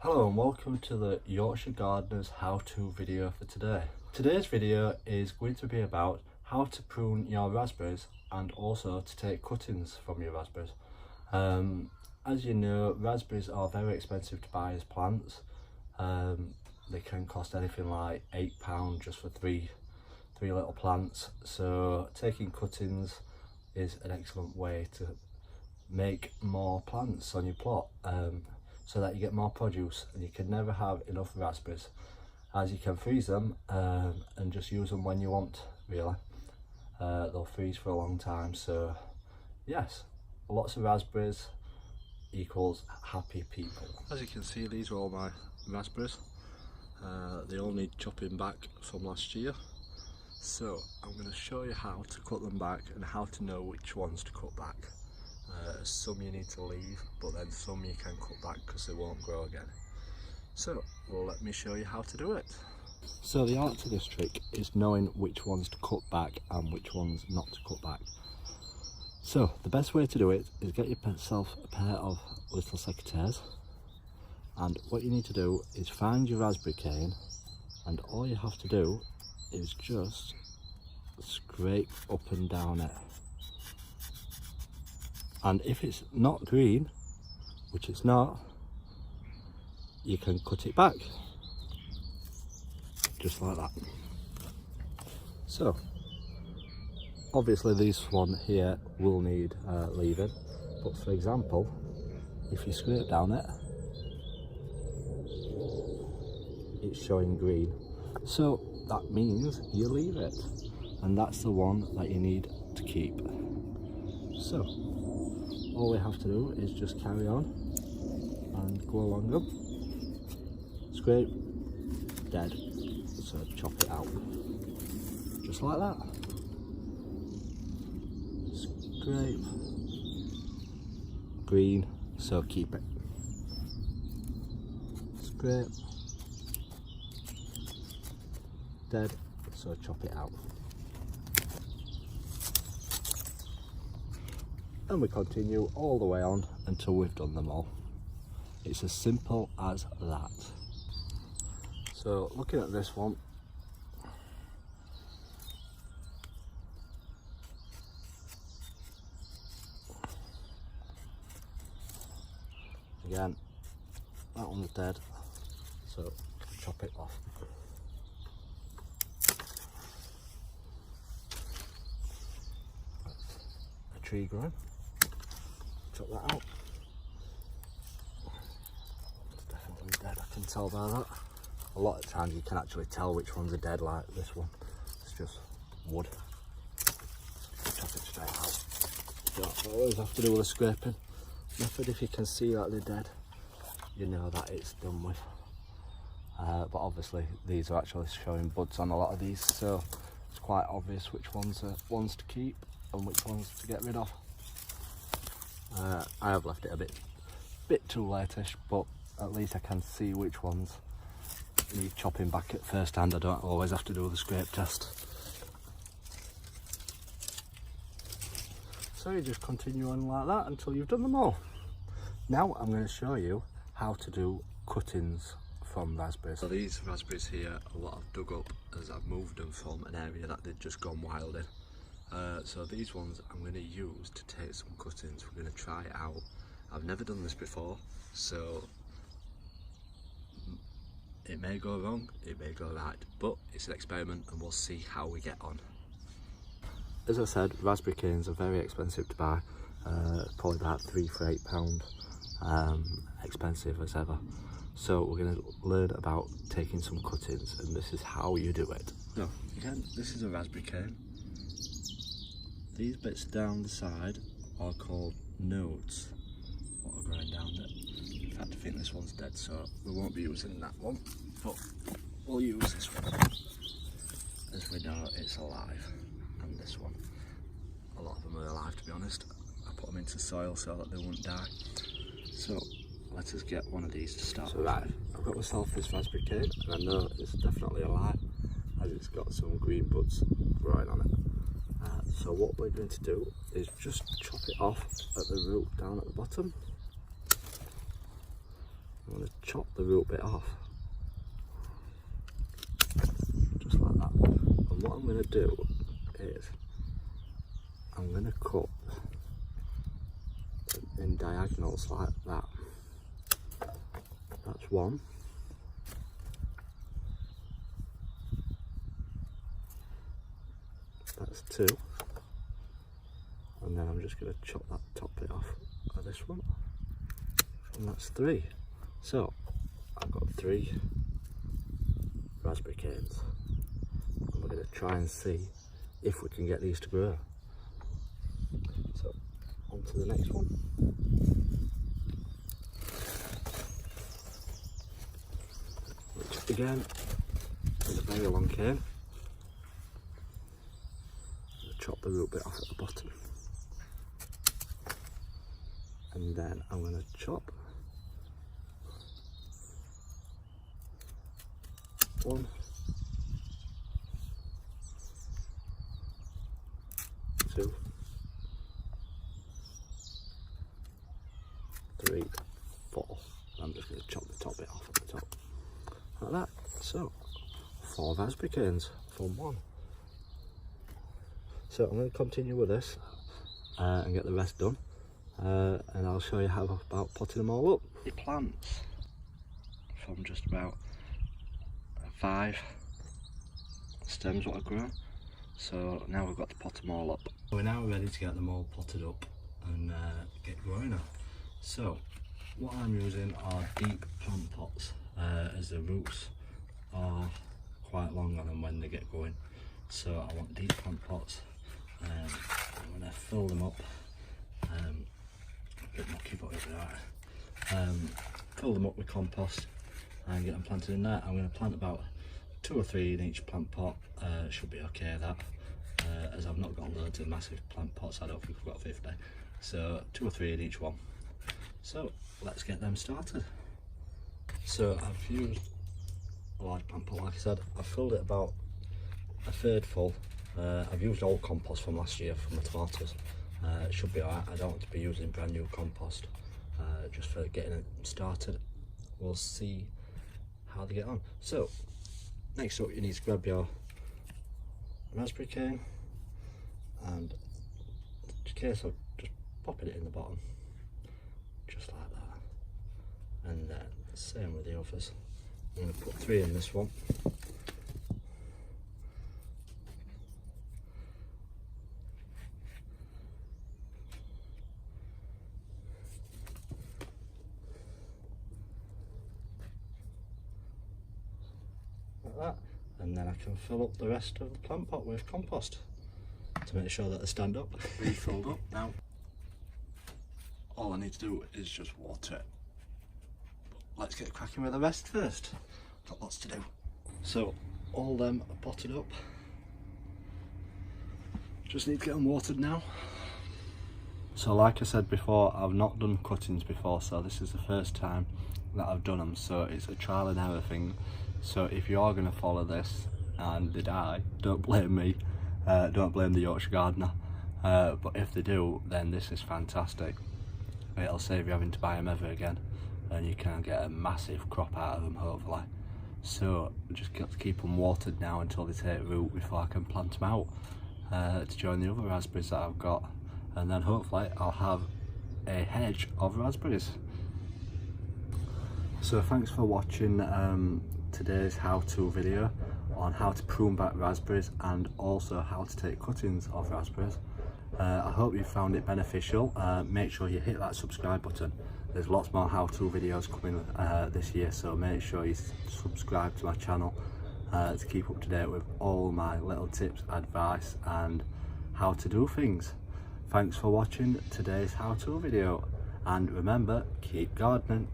Hello and welcome to the Yorkshire Gardener's how-to video for today. Today's video is going to be about how to prune your raspberries and also to take cuttings from your raspberries. As you know, raspberries are very expensive to buy as plants. They can cost anything like £8 just for three little plants. So taking cuttings is an excellent way to make more plants on your plot. So that you get more produce, and you can never have enough raspberries, as you can freeze them and just use them when you want, really. They'll freeze for a long time, so yes, lots of raspberries equals happy people. As you can see, these are all my raspberries. They all need chopping back from last year, so I'm going to show you how to cut them back and how to know which ones to cut back. Some you need to leave, but then some you can cut back because they won't grow again. So let me show you how to do it. So the art to this trick is knowing which ones to cut back and which ones not to cut back. So the best way to do it is get yourself a pair of little secateurs, and what you need to do is find your raspberry cane, and all you have to do is just scrape up and down it. And if it's not green, which it's not, you can cut it back, just like that. So, obviously this one here will need leaving, but for example, if you scrape down it, it's showing green. So that means you leave it, and that's the one that you need to keep. So, all we have to do is just carry on and go along them. Scrape, dead, so chop it out. Just like that. Scrape, green, so keep it. Scrape, dead, so chop it out. And we continue all the way on until we've done them all. It's as simple as that. So looking at this one, again, that one's dead, so chop it off. A tree growing. Chop that out. It's definitely dead, I can tell by that. A lot of times you can actually tell which ones are dead, like this one. It's just wood. Chop it straight out. You don't always have to do with a scraping method. If you can see that they're dead, you know that it's done with. But obviously these are actually showing buds on a lot of these, so it's quite obvious which ones are ones to keep and which ones to get rid of. I have left it a bit too late-ish, but at least I can see which ones need chopping back at first hand. I don't always have to do the scrape test. So you just continue on like that until you've done them all. Now I'm going to show you how to do cuttings from raspberries. So these raspberries here, a lot I've dug up as I've moved them from an area that they'd just gone wild in. So these ones I'm going to use to take some cuttings. We're going to try it out. I've never done this before, so it may go wrong, it may go right, but it's an experiment and we'll see how we get on. As I said, raspberry canes are very expensive to buy, probably about £3 for £8, expensive as ever. So we're going to learn about taking some cuttings, and this is how you do it. So again, this is a raspberry cane. These bits down the side are called nodes, what are going down there. In fact, I think this one's dead, so we won't be using that one, but we'll use this one. As we know, it's alive, and this one. A lot of them are alive, to be honest. I put them into soil so that they won't die. So let us get one of these to start with. Right, I've got myself this raspberry cane, and I know it's definitely alive, as it's got some green buds growing on it. So what we're going to do is just chop it off at the root down at the bottom. I'm going to chop the root bit off, just like that. And what I'm going to do is I'm going to cut in diagonals like that. That's one. That's two. And then I'm just going to chop that top bit off of this one. And that's three. So I've got 3 raspberry canes. And we're going to try and see if we can get these to grow. So on to the next one. Which again is a very long cane. Chop the root bit off at the bottom, and then I'm going to chop 1, 2, 3, 4. I'm just going to chop the top bit off at the top like that. So 4 raspberry canes from 1. So I'm going to continue with this and get the rest done, and I'll show you how about potting them all up. The plants from just about 5 stems what I've grown, so now we've got to pot them all up. We're now ready to get them all potted up and get growing up. So what I'm using are deep plant pots, as the roots are quite long on them when they get going. So I want deep plant pots. I'm going to fill them up, a bit mucky but it'll be alright. Fill them up with compost and get them planted in there. I'm going to plant about 2 or 3 in each plant pot. Should be okay that, as I've not got loads of massive plant pots. I don't think we've got 50, so 2 or 3 in each one. So let's get them started. So I've used a large plant pot, like I said. I've filled it about 1/3 full. I've used old compost from last year for my tomatoes. It should be alright. I don't want to be using brand new compost, just for getting it started. We'll see how they get on. So next up, you need to grab your raspberry cane, and in case of just popping it in the bottom, just like that. And then same with the others. I'm going to put 3 in this one. That, and then I can fill up the rest of the plant pot with compost to make sure that they stand up. Refilled up now. All I need to do is just water it. But let's get cracking with the rest first. Got lots to do. So all them are potted up. Just need to get them watered now. So like I said before, I've not done cuttings before, so this is the first time that I've done them, so it's a trial and error thing. So if you are going to follow this and they die, don't blame me, don't blame the Yorkshire gardener, but if they do, then this is fantastic. It'll save you having to buy them ever again, and you can get a massive crop out of them hopefully. So just got to keep them watered now until they take root before I can plant them out to join the other raspberries that I've got, and then hopefully I'll have a hedge of raspberries. So thanks for watching today's how-to video on how to prune back raspberries and also how to take cuttings of raspberries. I hope you found it beneficial. Make sure you hit that subscribe button. There's lots more how-to videos coming this year, so make sure you subscribe to my channel to keep up to date with all my little tips, advice and how to do things. Thanks for watching today's how-to video, and remember, keep gardening.